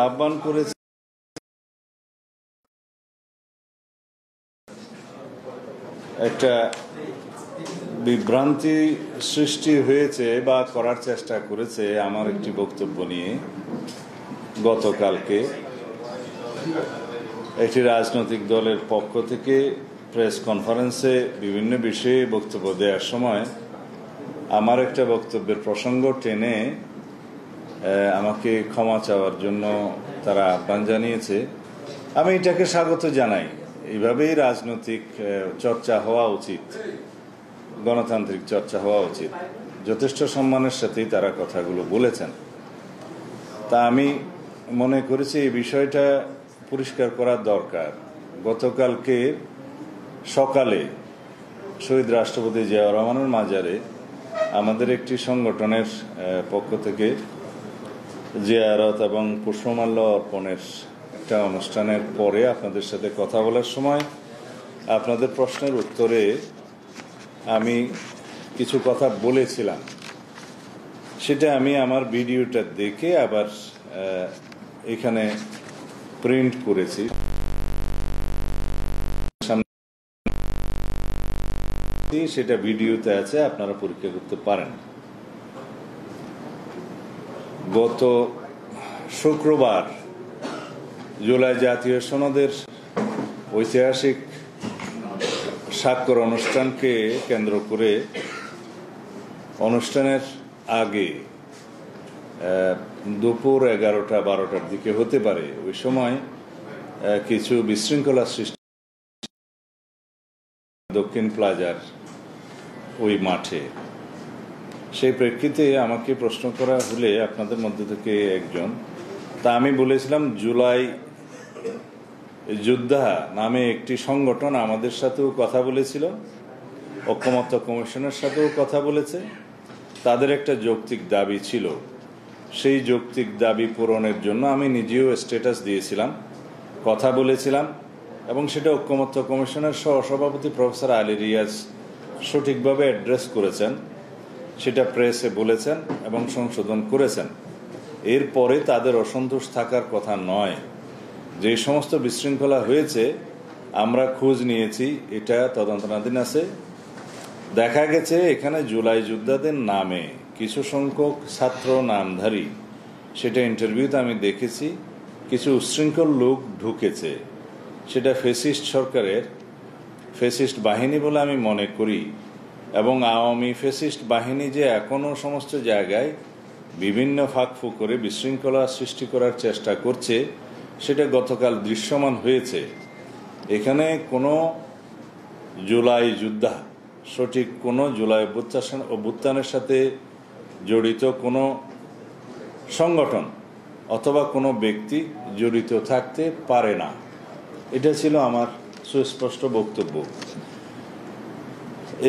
আহ্বান করেছে একটা বিভ্রান্তি সৃষ্টি হয়েছে বা করার চেষ্টা করেছে আমার একটি বক্তব্য নিয়ে। গতকালকে একটি রাজনৈতিক দলের পক্ষ থেকে প্রেস কনফারেন্সে বিভিন্ন বিষয়ে বক্তব্য দেওয়ার সময় আমার একটা বক্তব্যের প্রসঙ্গ টেনে আমাকে ক্ষমা চাওয়ার জন্য তারা আহ্বান জানিয়েছে। আমি এটাকে স্বাগত জানাই। এইভাবেই রাজনৈতিক চর্চা হওয়া উচিত, গণতান্ত্রিক চর্চা হওয়া উচিত। যথেষ্ট সম্মানের সাথেই তারা কথাগুলো বলেছেন। তা আমি মনে করেছি এই বিষয়টা পরিষ্কার করা দরকার। গতকালকে সকালে শহীদ রাষ্ট্রপতি জিয়াউর রহমানের মাজারে আমাদের একটি সংগঠনের পক্ষ থেকে জিয়ারত এবং পুষ্পমাল্য অর্পণের একটা অনুষ্ঠানের পরে আপনাদের সাথে কথা বলার সময় আপনাদের প্রশ্নের উত্তরে আমি কিছু কথা বলেছিলাম। সেটা আমি আমার ভিডিওটা দেখে আবার এখানে প্রিন্ট করেছি, সেটা ভিডিওতে আছে, আপনারা পরীক্ষা করতে পারেন। গত শুক্রবার জুলাই জাতীয় সনদের ঐতিহাসিক স্বাক্ষর অনুষ্ঠানকে কেন্দ্র করে অনুষ্ঠানের আগে দুপুর 11টা-12টার দিকে হতে পারে, ওই সময় কিছু বিশৃঙ্খলা সৃষ্টি দক্ষিণ প্লাজার ওই মাঠে। সেই প্রেক্ষিতে আমাকে প্রশ্ন করা হলে আপনাদের মধ্যে থেকে একজন, তা আমি বলেছিলাম জুলাই যোদ্ধা নামে একটি সংগঠন আমাদের সাথেও কথা বলেছিল, ঐকমত্য কমিশনের সাথেও কথা বলেছে। তাদের একটা যৌক্তিক দাবি ছিল, সেই যৌক্তিক দাবি পূরণের জন্য আমি নিজেও স্ট্যাটাস দিয়েছিলাম, কথা বলেছিলাম, এবং সেটা ঐকমত্য কমিশনের সহসভাপতি প্রফেসর আলী রিয়াজ সঠিকভাবে অ্যাড্রেস করেছেন, সেটা প্রেসে বলেছেন এবং সংশোধন করেছেন। এরপরে তাদের অসন্তোষ থাকার কথা নয়। যে সমস্ত বিশৃঙ্খলা হয়েছে আমরা খোঁজ নিয়েছি, এটা তদন্তনাধীন আছে। দেখা গেছে এখানে জুলাই যোদ্ধাদের নামে কিছু সংখ্যক ছাত্র নামধারী, সেটা ইন্টারভিউতে আমি দেখেছি, কিছু উচ্ছৃঙ্খল লোক ঢুকেছে। সেটা ফ্যাসিস্ট সরকারের ফ্যাসিস্ট বাহিনী বলে আমি মনে করি, এবং আওয়ামী ফ্যাসিস্ট বাহিনী যে এখনো সমস্ত জায়গায় বিভিন্ন ফাঁকফুঁক করে বিশৃঙ্খলা সৃষ্টি করার চেষ্টা করছে সেটা গতকাল দৃশ্যমান হয়েছে। এখানে কোনো জুলাই যোদ্ধা, সঠিক কোনো জুলাই অভ্যুত্থানের সাথে জড়িত কোনো সংগঠন অথবা কোনো ব্যক্তি জড়িত থাকতে পারে না। এটা ছিল আমার সুস্পষ্ট বক্তব্য।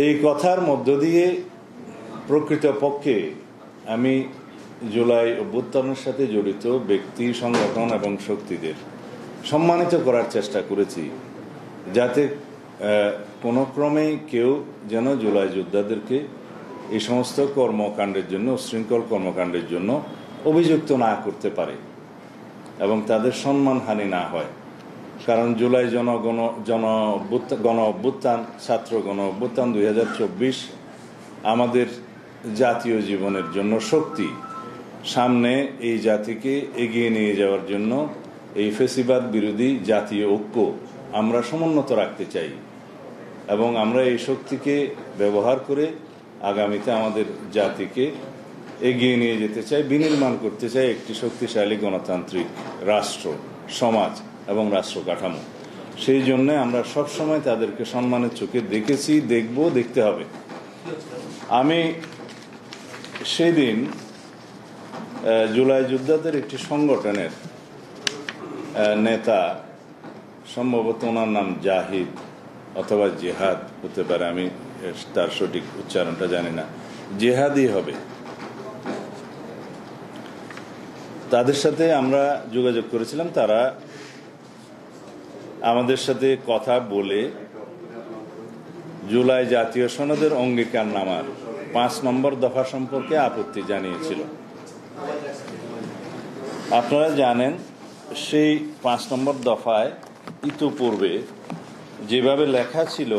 এই কথার মধ্য দিয়ে প্রকৃতপক্ষে আমি জুলাই অভ্যুত্থানের সাথে জড়িত ব্যক্তি, সংগঠন এবং শক্তিদের সম্মানিত করার চেষ্টা করেছি, যাতে কোনো ক্রমেই কেউ যেন জুলাই যোদ্ধাদেরকে এই সমস্ত কর্মকাণ্ডের জন্য, উচ্ছৃঙ্খল কর্মকাণ্ডের জন্য অভিযুক্ত না করতে পারে এবং তাদের সম্মানহানি না হয়। কারণ জুলাই গণ অভ্যুত্থান, ছাত্র গণ অভ্যুত্থান 2024 আমাদের জাতীয় জীবনের জন্য শক্তি। সামনে এই জাতিকে এগিয়ে নিয়ে যাওয়ার জন্য এই ফ্যাসিবাদ বিরোধী জাতীয় ঐক্য আমরা সমুন্নত রাখতে চাই, এবং আমরা এই শক্তিকে ব্যবহার করে আগামীতে আমাদের জাতিকে এগিয়ে নিয়ে যেতে চাই, বিনির্মাণ করতে চাই একটি শক্তিশালী গণতান্ত্রিক রাষ্ট্র, সমাজ এবং রাষ্ট্র কাঠামো। সেই জন্য আমরা সবসময় তাদেরকে সম্মানের চোখে দেখেছি, দেখব, দেখতে হবে। আমি সেদিন জুলাই যোদ্ধাদের একটি সংগঠনের নেতা, সম্ভবত ওনার নাম জাহিদ অথবা জেহাদ হতে পারে, আমি তার সঠিক উচ্চারণটা জানি না, জেহাদই হবে, তাদের সাথে আমরা যোগাযোগ করেছিলাম। তারা আমাদের সাথে কথা বলে জুলাই জাতীয় সনদের অঙ্গীকারনামার 5 নম্বর দফা সম্পর্কে আপত্তি জানিয়েছিল। আপনারা জানেন সেই 5 নম্বর দফায় ইতোপূর্বে যেভাবে লেখা ছিল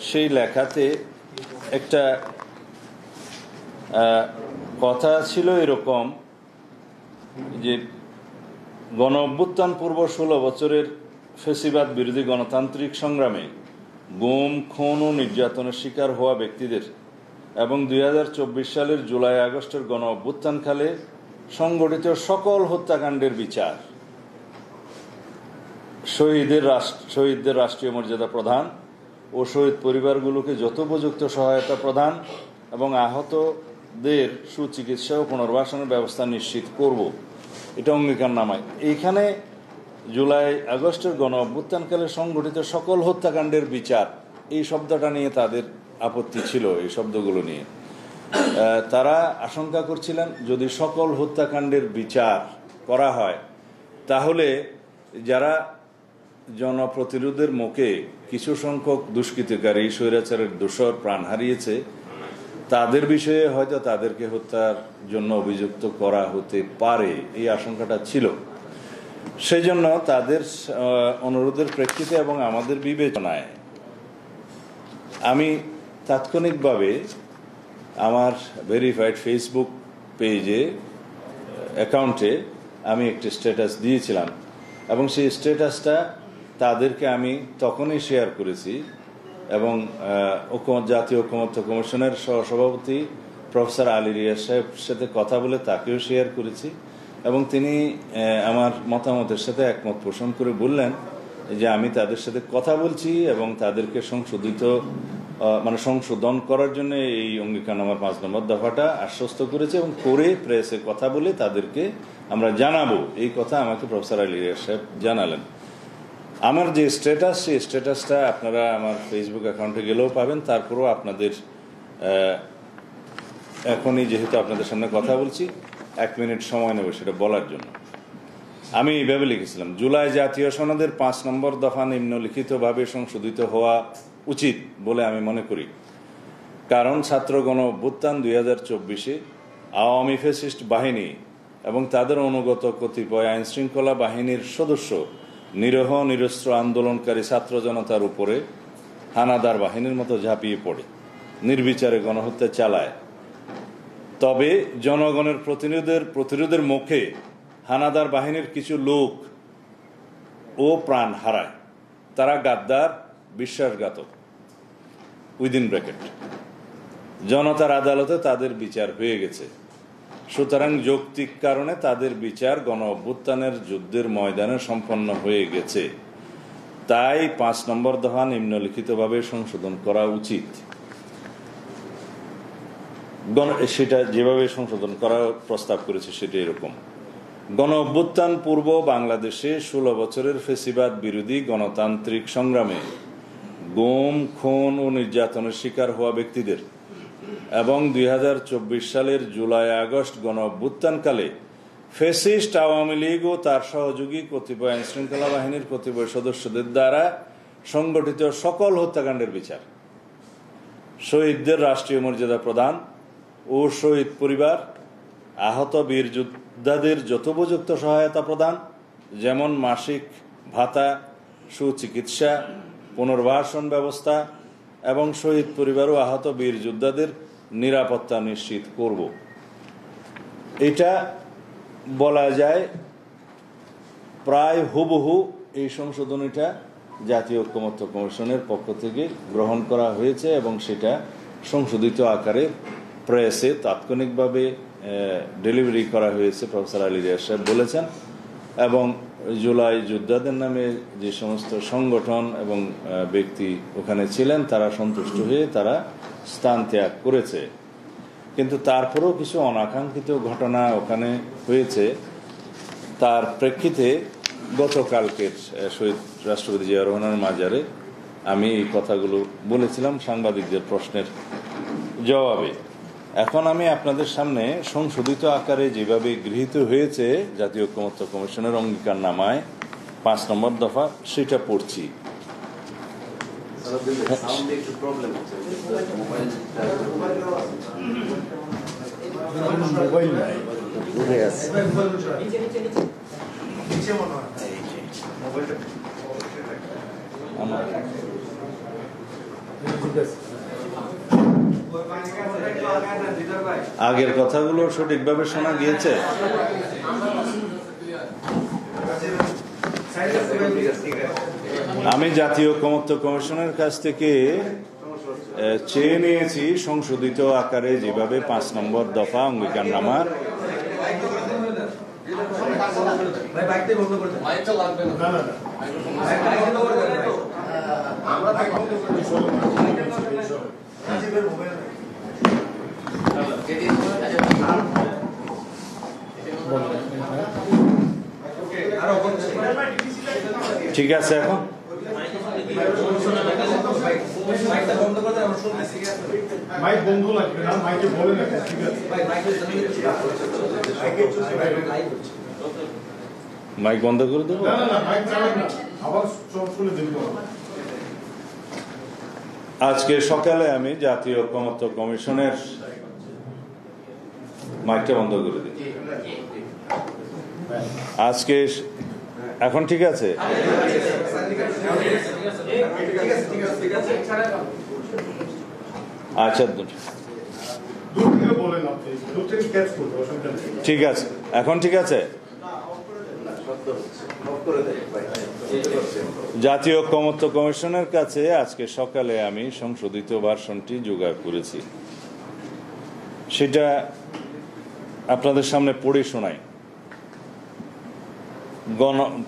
সেই লেখাতে একটা কথা ছিল এরকম যে গণ অভ্যুত্থান পূর্ব 16 বছরের ফ্যাসিবাদ বিরোধী গণতান্ত্রিক সংগ্রামে গুম, খুন ও নির্যাতনের শিকার হওয়া ব্যক্তিদের এবং 2024 সালের জুলাই আগস্টের গণ অভ্যুত্থানকালে সংগঠিত সকল হত্যাকাণ্ডের বিচার, শহীদদের রাষ্ট্রীয় মর্যাদা প্রদান ও শহীদ পরিবারগুলোকে যথোপযুক্ত সহায়তা প্রদান এবং আহতদের সুচিকিৎসা ও পুনর্বাসনের ব্যবস্থা নিশ্চিত করব, এটা অঙ্গীকারনামায়। এইখানে জুলাই আগস্টের গণ অভ্যুত্থানকালে সংগঠিত সকল হত্যাকাণ্ডের বিচার, এই শব্দটা নিয়ে তাদের আপত্তি ছিল। এই শব্দগুলো নিয়ে তারা আশঙ্কা করছিলেন যদি সকল হত্যাকাণ্ডের বিচার করা হয় তাহলে যারা জনপ্রতিরোধের মুখে কিছু সংখ্যক দুষ্কৃতিকারী স্বৈরাচারের দোসর প্রাণ হারিয়েছে তাদের বিষয়ে হয়তো তাদেরকে হত্যার জন্য অভিযুক্ত করা হতে পারে, এই আশঙ্কাটা ছিল। সেই জন্য তাদের অনুরোধের প্রেক্ষিতে এবং আমাদের বিবেচনায় আমি তাৎক্ষণিকভাবে আমার ভেরিফাইড ফেসবুক পেজে অ্যাকাউন্টে আমি একটি স্ট্যাটাস দিয়েছিলাম এবং সেই স্ট্যাটাসটা তাদেরকে আমি তখনই শেয়ার করেছি এবং জাতীয় ঐকমত্য কমিশনের সহসভাপতি প্রফেসর আলী রিয়াজ সাহেবের সাথে কথা বলে তাকেও শেয়ার করেছি এবং তিনি আমার মতামতের সাথে একমত পোষণ করে বললেন যে আমি তাদের সাথে কথা বলছি এবং তাদেরকে সংশোধন করার জন্য এই অঙ্গীকারনামার 5 নম্বর দফাটা আশ্বস্ত করেছে এবং করে প্রেসে কথা বলে তাদেরকে আমরা জানাবো, এই কথা আমাকে প্রফেসর আলী রিয়াজ সাহেব জানালেন। আমার যে স্ট্যাটাস, সেই স্ট্যাটাসটা আপনারা আমার ফেসবুক অ্যাকাউন্টে গেলেও পাবেন। তারপরেও আপনাদের এখনই যেহেতু আপনাদের সামনে কথা বলছি 1 মিনিট সময় নেব সেটা বলার জন্য। আমি এইভাবে লিখেছিলাম, জুলাই জাতীয় সনদের 5 নম্বর দফা নিম্নলিখিতভাবে সংশোধিত হওয়া উচিত বলে আমি মনে করি। কারণ ছাত্র গণ অভ্যুত্থান 2024-এ আওয়ামী ফ্যাসিস্ট বাহিনী এবং তাদের অনুগত কতিপয় আইনশৃঙ্খলা বাহিনীর সদস্য নিরীহ নিরস্ত্র আন্দোলনকারী ছাত্র জনতার উপরে হানাদার বাহিনীর মতো ঝাঁপিয়ে পড়ে নির্বিচারে গণহত্যা চালায়। তবে জনগণের প্রতিরোধের মুখে হানাদার বাহিনীর কিছু লোক ও প্রাণ হারায়। তারা গাদ্দার, বিশ্বাসঘাতক, উইদিন ব্র্যাকেট। জনতার আদালতে তাদের বিচার হয়ে গেছে। সুতরাং যৌক্তিক কারণে তাদের বিচার গণ অভ্যুত্থানের যুদ্ধের ময়দানে সম্পন্ন হয়ে গেছে। তাই 5 নম্বর দফা নিম্নলিখিতভাবে সংশোধন করা উচিত। সেটা যেভাবে সংশোধন করার প্রস্তাব করেছে সেটা এরকম: গণ অভ্যুত্থান পূর্ব বাংলাদেশে 16 বছরের ফ্যাসিবাদ বিরোধী গণতান্ত্রিক সংগ্রামে গুম, খুন ও নির্যাতনের শিকার হওয়া ব্যক্তিদের এবং 2024 সালের জুলাই আগস্ট গণ অভ্যুত্থানকালে ফ্যাসিস্ট আওয়ামী লীগ ও তার সহযোগী কতিপয় আইনশৃঙ্খলা বাহিনীর কতিপয় সদস্যদের দ্বারা সংগঠিত সকল হত্যাকাণ্ডের বিচার, শহীদদের রাষ্ট্রীয় মর্যাদা প্রদান ও শহীদ পরিবার, আহত বীর যোদ্ধাদের যথোপযুক্ত সহায়তা প্রদান, যেমন মাসিক ভাতা, সুচিকিৎসা, পুনর্বাসন ব্যবস্থা এবং শহীদ পরিবার ও আহত বীর যোদ্ধাদের নিরাপত্তা নিশ্চিত করব। এটা বলা যায় প্রায় হুবহু এই সংশোধনীটা জাতীয় ঐকমত্য কমিশনের পক্ষ থেকে গ্রহণ করা হয়েছে এবং সেটা সংশোধিত আকারে প্রেসে তাৎক্ষণিকভাবে ডেলিভারি করা হয়েছে, প্রফেসর আলী রিয়াজ সাহেব বলেছেন। এবং জুলাই যোদ্ধাদের নামে যে সমস্ত সংগঠন এবং ব্যক্তি ওখানে ছিলেন তারা সন্তুষ্ট হয়ে তারা স্থান ত্যাগ করেছে। কিন্তু তারপরেও কিছু অনাকাঙ্ক্ষিত ঘটনা ওখানে হয়েছে। তার প্রেক্ষিতে গতকালকের শহীদ রাষ্ট্রপতি জিয়া রহমানের মাজারে আমি এই কথাগুলো বলেছিলাম সাংবাদিকদের প্রশ্নের জবাবে। এখন আমি আপনাদের সামনে সংশোধিত আকারে যেভাবে গৃহীত হয়েছে জাতীয় ঐকমত্য কমিশনের অঙ্গীকারনামায় 5 নম্বর দফা সেটা পড়ছি। দূরে আছে। আগের কথাগুলো সঠিকভাবে শোনা গিয়েছে? আমি জাতীয় ঐকমত্য কমিশনের কাছ থেকে চেয়ে নিয়েছি সংশোধিত আকারে যেভাবে 5 নম্বর দফা অঙ্গীকারনামার ঠিক আছে। এখন মাইক বন্ধ লাগবে না, মাইকে বলে না, ঠিক আছে? মাইক বন্ধ করে দেবো? না না না, মাইক চালাবে না, আবার সব শুনে দেখবো। আজকে সকালে আমি জাতীয় ঐকমত্য কমিশনের মাইকটা বন্ধ করে দিই। আজকে এখন ঠিক আছে? আচ্ছা, ঠিক আছে। এখন ঠিক আছে? জাতীয় ঐকমত্য কমিশনের কাছে আজকে সকালে আমি সংশোধিত ভার্সনটি জোগাড় করেছি, সেটা আপনাদের সামনে পড়ে শোনাই।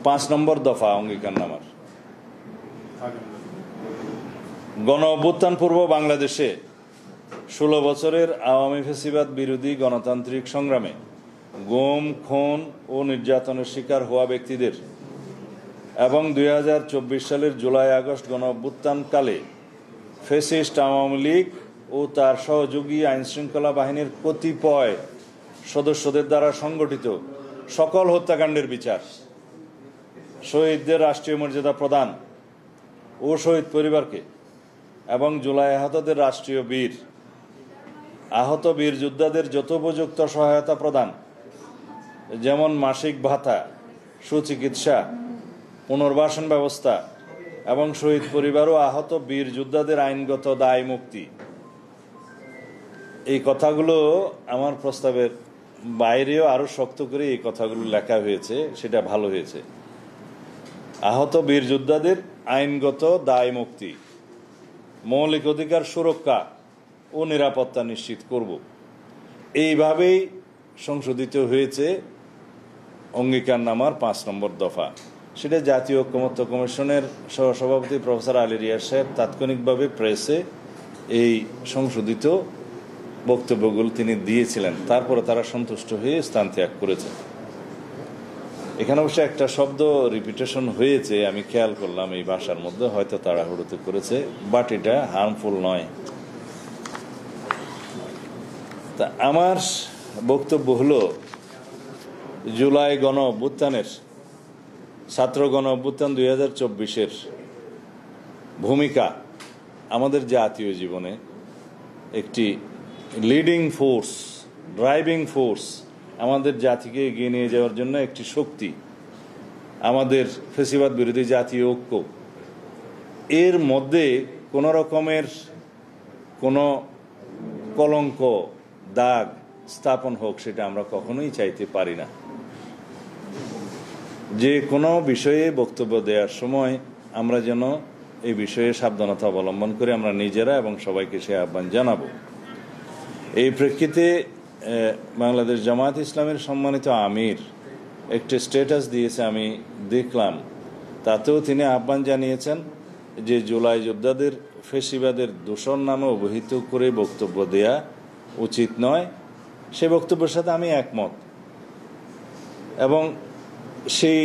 5 নম্বর দফা অঙ্গীকারনামার। গণ অভ্যুত্থান পূর্ব বাংলাদেশে 16 বছরের আওয়ামী ফ্যাসিবাদ বিরোধী গণতান্ত্রিক সংগ্রামে গুম, খুন ও নির্যাতনের শিকার হওয়া ব্যক্তিদের এবং 2024 সালের জুলাই আগস্ট গণ অভ্যুত্থানকালে ফ্যাসিস্ট আওয়ামী লীগ ও তার সহযোগী আইনশৃঙ্খলা বাহিনীর কতিপয় সদস্যদের দ্বারা সংগঠিত সকল হত্যাকাণ্ডের বিচার, শহীদদের রাষ্ট্রীয় মর্যাদা প্রদান ও শহীদ পরিবারকে এবং জুলাই আহতদের রাষ্ট্রীয় বীর, আহত বীর যোদ্ধাদের যথোপযুক্ত সহায়তা প্রদান, যেমন মাসিক ভাতা, সুচিকিৎসা, পুনর্বাসন ব্যবস্থা এবং শহীদ পরিবার ও আহত বীর যোদ্ধাদের আইনগত দায় মুক্তি। এই কথাগুলো আমার প্রস্তাবের বাইরেও আরো শক্ত করে এই কথাগুলো লেখা হয়েছে, সেটা ভালো হয়েছে। আহত বীর যোদ্ধাদের আইনগত দায় মুক্তি, মৌলিক অধিকার সুরক্ষা ও নিরাপত্তা নিশ্চিত করব, এইভাবেই সংশোধিত হয়েছে অঙ্গীকারনামার 5 নম্বর দফা। সেটা জাতীয় ঐকমত্য কমিশনের সহসভাপতি প্রফেসর আলী রিয়াজ সাহেব তাৎক্ষণিকভাবে প্রেসে এই সংশোধিত বক্তব্যগুলো তিনি দিয়েছিলেন। তারপরে তারা সন্তুষ্ট হয়ে স্থান ত্যাগ করেছেন। এখানে অবশ্য একটা শব্দ রিপিটেশন হয়েছে, আমি খেয়াল করলাম এই ভাষার মধ্যে, হয়তো তাড়াহুড়োতে করেছে, বাট এটা হার্মফুল নয়। তা আমার বক্তব্য হলো, জুলাই গণ অভ্যুত্থানের, ছাত্র গণ অভ্যুত্থান 2024-এর ভূমিকা আমাদের জাতীয় জীবনে একটি লিডিং ফোর্স, ড্রাইভিং ফোর্স, আমাদের জাতিকে এগিয়ে নিয়ে যাওয়ার জন্য একটি শক্তি, আমাদের ফ্যাসিবাদ বিরোধী জাতীয় ঐক্য। এর মধ্যে কোনো রকমের কোনো কলঙ্ক, দাগ স্থাপন হোক, সেটা আমরা কখনোই চাইতে পারি না। যে কোনো বিষয়ে বক্তব্য দেওয়ার সময় আমরা যেন এই বিষয়ে সাবধানতা অবলম্বন করে আমরা নিজেরা এবং সবাইকে সে আহ্বান জানাবো। এই প্রেক্ষিতে বাংলাদেশ জামায়াত ইসলামের সম্মানিত আমির একটি স্ট্যাটাস দিয়েছে, আমি দেখলাম। তাতেও তিনি আহ্বান জানিয়েছেন যে জুলাই যোদ্ধাদের ফ্যাসিবাদের দূষণ নামে অবহিত করে বক্তব্য দেয়া উচিত নয়। সে বক্তব্যের সাথে আমি একমত এবং সেই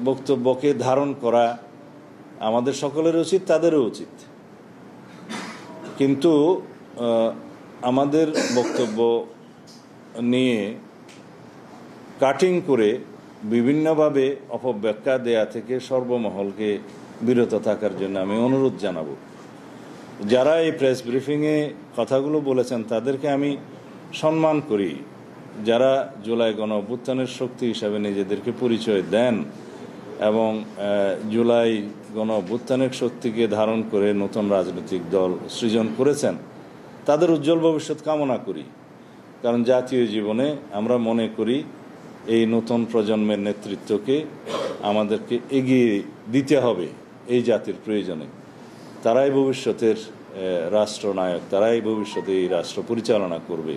বক্তব্যকে ধারণ করা আমাদের সকলের উচিত, তাদেরও উচিত। কিন্তু আমাদের বক্তব্য নিয়ে কাটিং করে বিভিন্নভাবে অপব্যাখ্যা দেয়া থেকে সর্বমহলকে বিরত থাকার জন্য আমি অনুরোধ জানাব। যারা এই প্রেস ব্রিফিংয়ে কথাগুলো বলেছেন তাদেরকে আমি সম্মান করি, যারা জুলাই গণ অভ্যুত্থানের শক্তি হিসাবে নিজেদেরকে পরিচয় দেন এবং জুলাই গণ অভ্যুত্থানের শক্তিকে ধারণ করে নতুন রাজনৈতিক দল সৃজন করেছেন, তাদের উজ্জ্বল ভবিষ্যৎ কামনা করি। কারণ জাতীয় জীবনে আমরা মনে করি এই নতুন প্রজন্মের নেতৃত্বকে আমাদেরকে এগিয়ে দিতে হবে এই জাতির প্রয়োজনে। তারাই ভবিষ্যতের রাষ্ট্রনায়ক, তারাই ভবিষ্যতে এই রাষ্ট্র পরিচালনা করবে।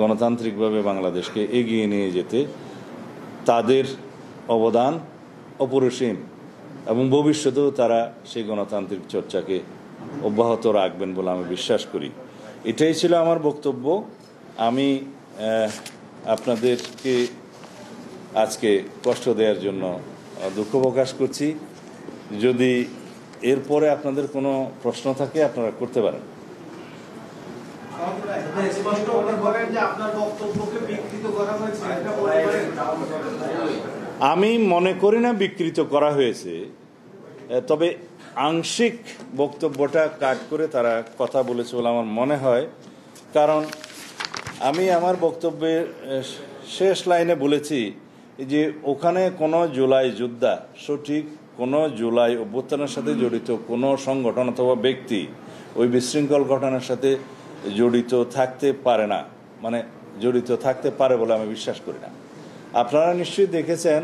গণতান্ত্রিকভাবে বাংলাদেশকে এগিয়ে নিয়ে যেতে তাদের অবদান অপরিসীম এবং ভবিষ্যতেও তারা সেই গণতান্ত্রিক চর্চাকে অব্যাহত রাখবেন বলে আমি বিশ্বাস করি। এটাই ছিল আমার বক্তব্য। আমি আপনাদেরকে আজকে কষ্ট দেওয়ার জন্য দুঃখ প্রকাশ করছি। যদি এরপরে আপনাদের কোনো প্রশ্ন থাকে আপনারা করতে পারেন। আমি মনে করি না বিকৃত করা হয়েছে, তবে আংশিক বক্তব্যটা কাট করে তারা কথা বলেছে বলে আমার মনে হয়। কারণ আমি আমার বক্তব্যের শেষ লাইনে বলেছি যে ওখানে কোনো জুলাই যোদ্ধা, সঠিক কোনো জুলাই অভ্যুত্থানের সাথে জড়িত কোনো সংগঠন অথবা ব্যক্তি ওই বিশৃঙ্খল ঘটনার সাথে জড়িত থাকতে পারে না, মানে জড়িত থাকতে পারে বলে আমি বিশ্বাস করি না। আপনারা নিশ্চয়ই দেখেছেন,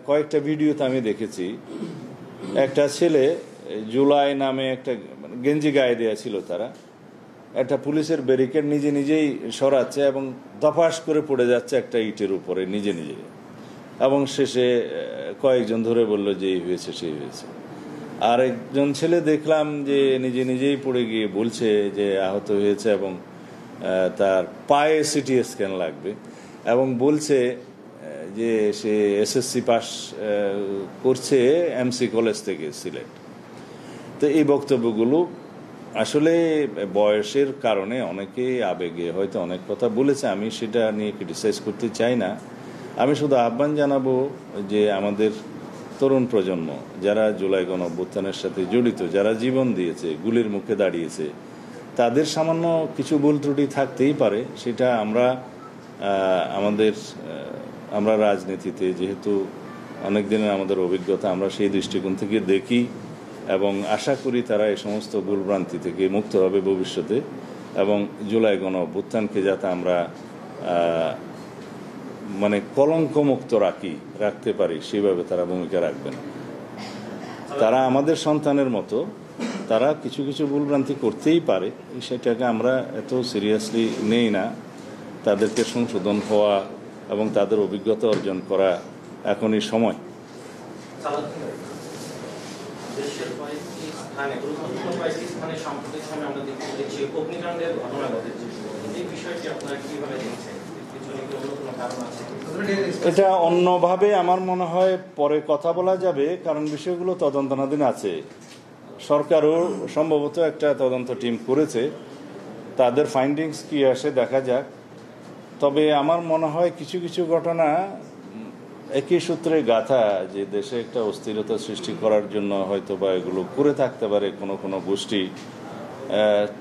কয়েকটা ভিডিওতে আমি দেখেছি, একটা ছেলে জুলাই নামে একটা গেঞ্জি গায়ে দেওয়া ছিল, তারা একটা পুলিশের ব্যারিকেড নিজে নিজেই সরাচ্ছে এবং দফাস করে পড়ে যাচ্ছে একটা ইটের উপরে নিজে নিজে, এবং শেষে কয়েকজন ধরে বলল যে এই হয়েছে সেই হয়েছে। আর একজন ছেলে দেখলাম যে নিজে নিজেই পড়ে গিয়ে বলছে যে আহত হয়েছে এবং তার পায়ে সিটি স্ক্যান লাগবে, এবং বলছে যে সে এসএসসি পাস করছে এমসি কলেজ থেকে সিলেট। তো এই বক্তব্যগুলো আসলে বয়সের কারণে অনেকে আবেগে হয়তো অনেক কথা বলেছে, আমি সেটা নিয়ে ক্রিটিসাইজ করতে চাই না। আমি শুধু আহ্বান জানাবো যে আমাদের তরুণ প্রজন্ম যারা জুলাই গণ অভ্যুত্থানের সাথে জড়িত, যারা জীবন দিয়েছে, গুলির মুখে দাঁড়িয়েছে, তাদের সামান্য কিছু ভুল ত্রুটি থাকতেই পারে। সেটা আমরা রাজনীতিতে যেহেতু অনেক দিনের আমাদের অভিজ্ঞতা, আমরা সেই দৃষ্টিকোণ থেকে দেখি এবং আশা করি তারা এই সমস্ত ভুলভ্রান্তি থেকে মুক্ত হবে ভবিষ্যতে, এবং জুলাই গণ অভ্যুত্থানকে যাতে আমরা মানে কলঙ্কমুক্ত রাখতে পারি সেইভাবে তারা ভূমিকা রাখবেন। তারা আমাদের সন্তানের মতো, তারা কিছু কিছু ভুলভ্রান্তি করতেই পারে, সেটাকে আমরা এত সিরিয়াসলি নেই না। তাদেরকে সংশোধন হওয়া এবং তাদের অভিজ্ঞতা অর্জন করা এখনই সময়। এটা অন্যভাবে আমার মনে হয় পরে কথা বলা যাবে, কারণ বিষয়গুলো তদন্তাধীন আছে। সরকারও সম্ভবত একটা তদন্ত টিম করেছে, তাদের ফাইন্ডিংস কি আসে দেখা যাক। তবে আমার মনে হয় কিছু কিছু ঘটনা একই সূত্রে গাথা, যে দেশে একটা অস্থিরতা সৃষ্টি করার জন্য হয়তো বা এগুলো করে থাকতে পারে কোনো কোনো গোষ্ঠী,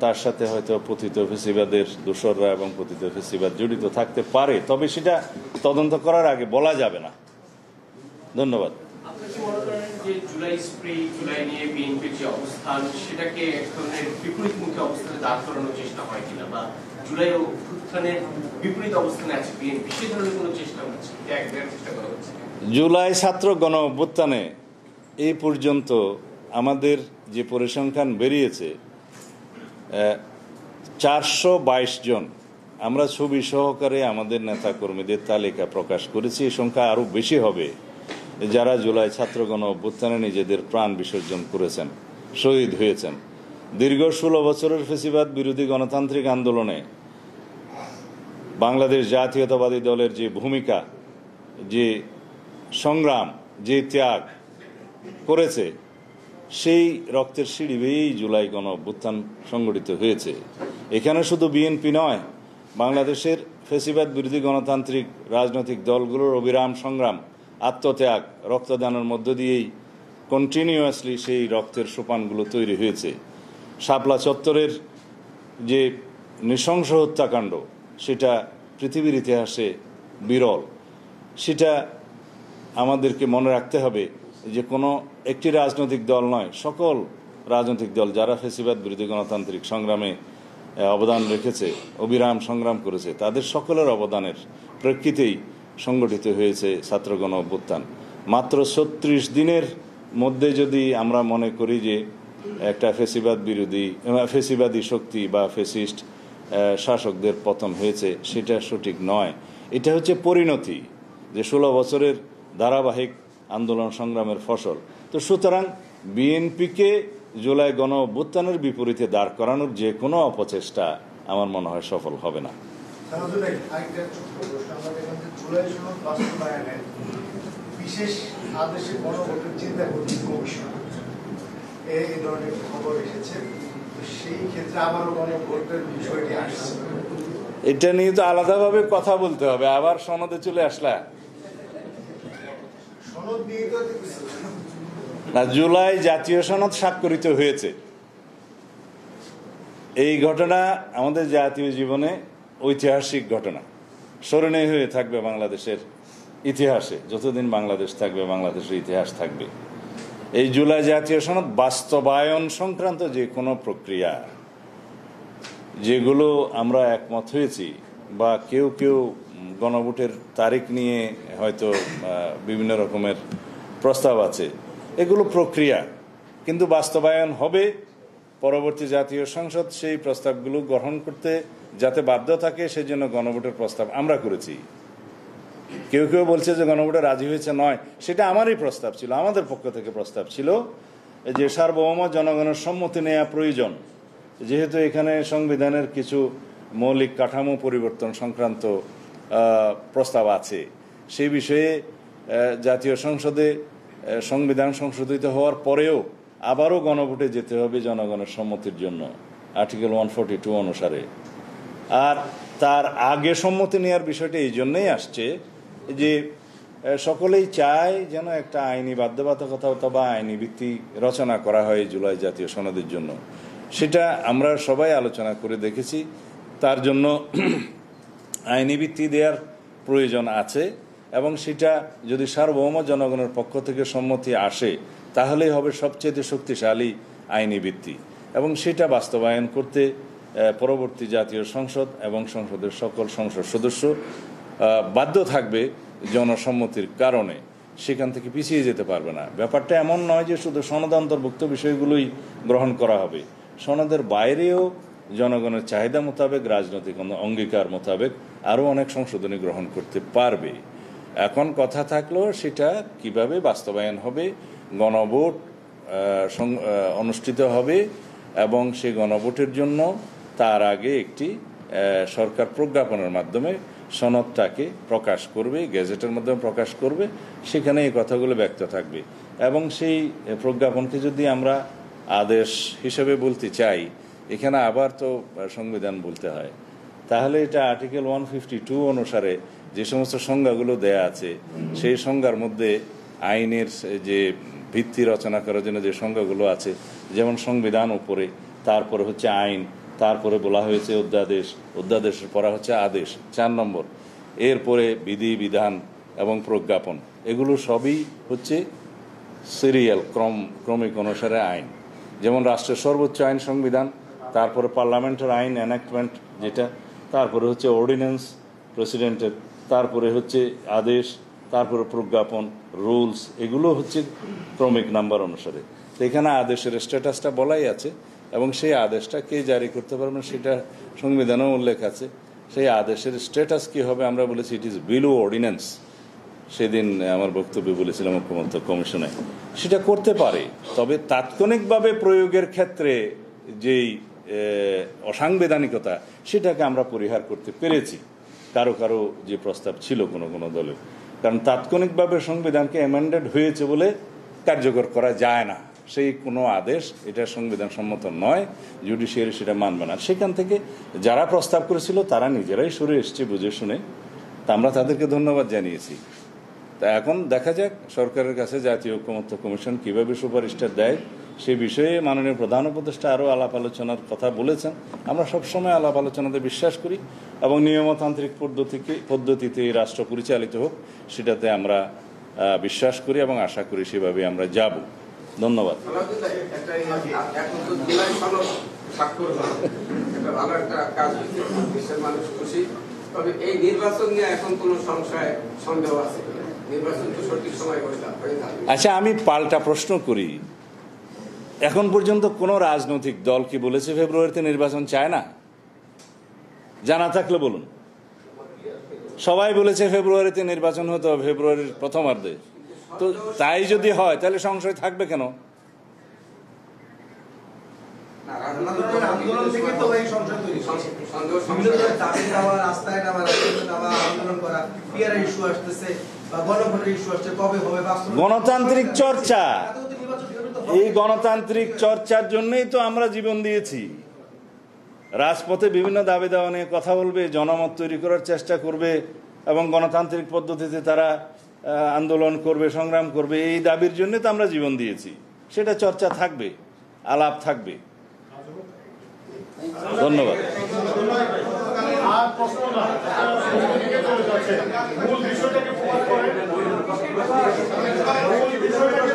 তার সাথে হয়তো পতিত ফেসিবাদের দোসররা এবং পতিত ফেসিবাদ জড়িত থাকতে পারে। তবে সেটা তদন্ত করার আগে বলা যাবে না। ধন্যবাদ। জুলাই ছাত্র গণ অভ্যুত্থানে এই পর্যন্ত আমাদের যে পরিসংখ্যান বেরিয়েছে 422 জন, আমরা ছবি সহকারে আমাদের নেতাকর্মীদের তালিকা প্রকাশ করেছি। এই সংখ্যা আরও বেশি হবে যারা জুলাই ছাত্র গণ অভ্যুত্থানে নিজেদের প্রাণ বিসর্জন করেছেন, শহীদ হয়েছেন। দীর্ঘ 16 বছরের ফেসিবাদ বিরোধী গণতান্ত্রিক আন্দোলনে বাংলাদেশ জাতীয়তাবাদী দলের যে ভূমিকা, যে সংগ্রাম, যে ত্যাগ করেছে, সেই রক্তের সিঁড়ি বেয়েই জুলাই গণ অভ্যুত্থান সংগঠিত হয়েছে। এখানে শুধু বিএনপি নয়, বাংলাদেশের ফেসিবাদ বিরোধী গণতান্ত্রিক রাজনৈতিক দলগুলোর অবিরাম সংগ্রাম, আত্মত্যাগ, রক্তদানের মধ্য দিয়েই কন্টিনিউয়াসলি সেই রক্তের সোপানগুলো তৈরি হয়েছে। শাপলা চত্বরের যে নৃশংস হত্যাকাণ্ড, সেটা পৃথিবীর ইতিহাসে বিরল। সেটা আমাদেরকে মনে রাখতে হবে যে কোনো একটি রাজনৈতিক দল নয়, সকল রাজনৈতিক দল যারা ফ্যাসিবাদ বিরোধী গণতান্ত্রিক সংগ্রামে অবদান রেখেছে, অবিরাম সংগ্রাম করেছে, তাদের সকলের অবদানের প্রেক্ষিতেই সংগঠিত হয়েছে ছাত্র গণ অভ্যুত্থান। মাত্র 36 দিনের মধ্যে যদি আমরা মনে করি যে একটা ফ্যাসিবাদী শক্তি বা ফ্যাসিস্ট শাসকদের পতন হয়েছে, সেটা সঠিক নয়। এটা হচ্ছে পরিণতি, যে 16 বছরের ধারাবাহিক আন্দোলন সংগ্রামের ফসল। তো সুতরাং বিএনপিকে জুলাই গণ অভ্যুত্থানের বিপরীতে দাঁড় করানোর যে কোনো অপচেষ্টা আমার মনে হয় সফল হবে না। বিশেষ আদেশে গণভোটের চিন্তা করছে কমিশন, এই ধরনের খবর এসেছে। সেই ক্ষেত্রে আবারও গণভোটের বিষয়টি আসছে, এটা নিয়ে তো আলাদাভাবে কথা বলতে হবে। আবার সনদে চলে আসলা সনদ নিয়ে তো না, জুলাই জাতীয় সনদ স্বাক্ষরিত হয়েছে। এই ঘটনা আমাদের জাতীয় জীবনে ঐতিহাসিক ঘটনা, স্মরণীয় হয়ে থাকবে বাংলাদেশের ইতিহাসে। যতদিন বাংলাদেশ থাকবে, বাংলাদেশের ইতিহাস থাকবে। এই জুলাই জাতীয় সনদ বাস্তবায়ন সংক্রান্ত যে কোনো প্রক্রিয়া, যেগুলো আমরা একমত হয়েছি, বা কেউ কেউ গণভোটের তারিখ নিয়ে হয়তো বিভিন্ন রকমের প্রস্তাব আছে, এগুলো প্রক্রিয়া, কিন্তু বাস্তবায়ন হবে। পরবর্তী জাতীয় সংসদ সেই প্রস্তাবগুলো গ্রহণ করতে যাতে বাধ্য থাকে, সেজন্য গণভোটের প্রস্তাব আমরা করেছি। কেউ কেউ বলছে যে গণভোটে রাজি হয়েছে, নয়, সেটা আমারই প্রস্তাব ছিল, আমাদের পক্ষ থেকে প্রস্তাব ছিল যে সার্বভৌম জনগণের সম্মতি নেওয়া প্রয়োজন। যেহেতু এখানে সংবিধানের কিছু মৌলিক কাঠামো পরিবর্তন সংক্রান্ত প্রস্তাব আছে, সেই বিষয়ে জাতীয় সংসদে সংবিধান সংশোধিত হওয়ার পরেও আবারও গণভোটে যেতে হবে জনগণের সম্মতির জন্য, আর্টিকেল 142 অনুসারে। আর তার আগে সম্মতি নেওয়ার বিষয়টা এই জন্যই আসছে যে সকলেই চায় যেন একটা আইনি বাধ্যবাধকতা অথবা আইনি ভিত্তি রচনা করা হয় জুলাই জাতীয় সনদের জন্য। সেটা আমরা সবাই আলোচনা করে দেখেছি। তার জন্য আইনি ভিত্তি দেওয়ার প্রয়োজন আছে, এবং সেটা যদি সার্বভৌম জনগণের পক্ষ থেকে সম্মতি আসে, তাহলেই হবে সবচেয়ে শক্তিশালী আইনি ভিত্তি। এবং সেটা বাস্তবায়ন করতে পরবর্তী জাতীয় সংসদ এবং সংসদের সকল সংসদ সদস্য বাধ্য থাকবে জনসম্মতির কারণে, সেখান থেকে পিছিয়ে যেতে পারবে না। ব্যাপারটা এমন নয় যে শুধু সনদ অন্তর্ভুক্ত বিষয়গুলোই গ্রহণ করা হবে, সনদের বাইরেও জনগণের চাহিদা মোতাবেক, রাজনৈতিক অঙ্গীকার মোতাবেক আরও অনেক সংশোধনী গ্রহণ করতে পারবে। এখন কথা থাকলো সেটা কিভাবে বাস্তবায়ন হবে। গণভোট অনুষ্ঠিত হবে, এবং সেই গণভোটের জন্য তার আগে একটি সরকার প্রজ্ঞাপনের মাধ্যমে সনদটাকে প্রকাশ করবে, গেজেটের মাধ্যমে প্রকাশ করবে, সেখানে এই কথাগুলো ব্যক্ত থাকবে। এবং সেই প্রজ্ঞাপনকে যদি আমরা আদেশ হিসেবে বলতে চাই, এখানে আবার তো সংবিধান বলতে হয়, তাহলে এটা আর্টিকেল 152 অনুসারে যে সমস্ত সংজ্ঞাগুলো দেয়া আছে, সেই সংজ্ঞার মধ্যে আইনের যে ভিত্তি রচনা করার জন্য যে সংজ্ঞাগুলো আছে, যেমন সংবিধান উপরে, তারপরে হচ্ছে আইন, তারপরে বলা হয়েছে অধ্যাদেশ, অধ্যাদেশের পরে হচ্ছে আদেশ 4 নম্বর, এরপরে বিধি বিধান এবং প্রজ্ঞাপন, এগুলো সবই হচ্ছে সিরিয়াল ক্রমিক অনুসারে আইন। যেমন রাষ্ট্রের সর্বোচ্চ আইন সংবিধান, তারপরে পার্লামেন্টের আইন এনাক্টমেন্ট যেটা, তারপরে হচ্ছে অর্ডিন্যান্স প্রেসিডেন্টের, তারপরে হচ্ছে আদেশ, তারপরে প্রজ্ঞাপন, রুলস, এগুলো হচ্ছে ক্রমিক নাম্বার অনুসারে। তো এখানে আদেশের স্ট্যাটাসটা বলাই আছে, এবং সেই আদেশটা কে জারি করতে পারবেন সেটা সংবিধানেও উল্লেখ আছে। সেই আদেশের স্ট্যাটাস কি হবে আমরা বলেছি ইট ইজ বিলো অর্ডিন্যান্স। সেদিন আমার বক্তব্যে বলেছিলাম ঐক্যমত্য কমিশনে, সেটা করতে পারে, তবে তাৎক্ষণিকভাবে প্রয়োগের ক্ষেত্রে যেই অসাংবিধানিকতা, সেটাকে আমরা পরিহার করতে পেরেছি কারো কারো যে প্রস্তাব ছিল কোনো কোনো দলের। কারণ তাৎক্ষণিকভাবে সংবিধানকে অ্যামেন্ডেড হয়েছে বলে কার্যকর করা যায় না, সেই কোনো আদেশ এটা সংবিধান সম্মত নয়, জুডিশিয়ারি সেটা মানবে না। সেখান থেকে যারা প্রস্তাব করেছিল তারা নিজেরাই সরে এসছে বুঝে শুনে, তা আমরা তাদেরকে ধন্যবাদ জানিয়েছি। তা এখন দেখা যাক সরকারের কাছে জাতীয় ঐক্যমত্য কমিশন কিভাবে সুপারিশটা দেয়, সে বিষয়ে মাননীয় প্রধান উপদেষ্টা আরও আলাপ আলোচনার কথা বলেছেন। আমরা সবসময় আলাপ আলোচনাতে বিশ্বাস করি এবং নিয়মতান্ত্রিক পদ্ধতিতে এই রাষ্ট্র পরিচালিত হোক সেটাতে আমরা বিশ্বাস করি এবং আশা করি সেভাবে আমরা যাব। ধন্যবাদ। তবে এই নির্বাচন নিয়ে এখন কোনো সংশয় সন্দেহ আছে? নির্বাচন তো সঠিক সময় আচ্ছা, আমি পাল্টা প্রশ্ন করি, এখন পর্যন্ত কোনো রাজনৈতিক দল কি বলেছে ফেব্রুয়ারিতে নির্বাচন চায় না? জানা থাকলে বলুন। সবাই বলেছে ফেব্রুয়ারিতে নির্বাচন হতে হবে, ফেব্রুয়ারির প্রথমার্ধে। তো তাই যদি হয় তাহলে সংশয় থাকবে কেন? আন্দোলন থেকে তো এই সংশয় তৈরি দাবি দেওয়া, রাস্তায় নামা, আন্দোলন করা, পিয়ার ইস্যু আসতেছে বা গণভোটের ইস্যু আসছে, কবে হবে? গণতান্ত্রিক চর্চা, এই গণতান্ত্রিক চর্চার জন্যই তো আমরা জীবন দিয়েছি। রাজপথে বিভিন্ন দাবি দেওয়া নিয়ে কথা বলবে, জনমত তৈরি করার চেষ্টা করবে এবং গণতান্ত্রিক পদ্ধতিতে তারা আন্দোলন করবে, সংগ্রাম করবে। এই দাবির জন্য তো আমরা জীবন দিয়েছি। সেটা চর্চা থাকবে, আলাপ থাকবে। ধন্যবাদ। আর প্রশ্ন না, মূল বিষয়টাকে ফোকাস করেন। মূল বিষয়টাকে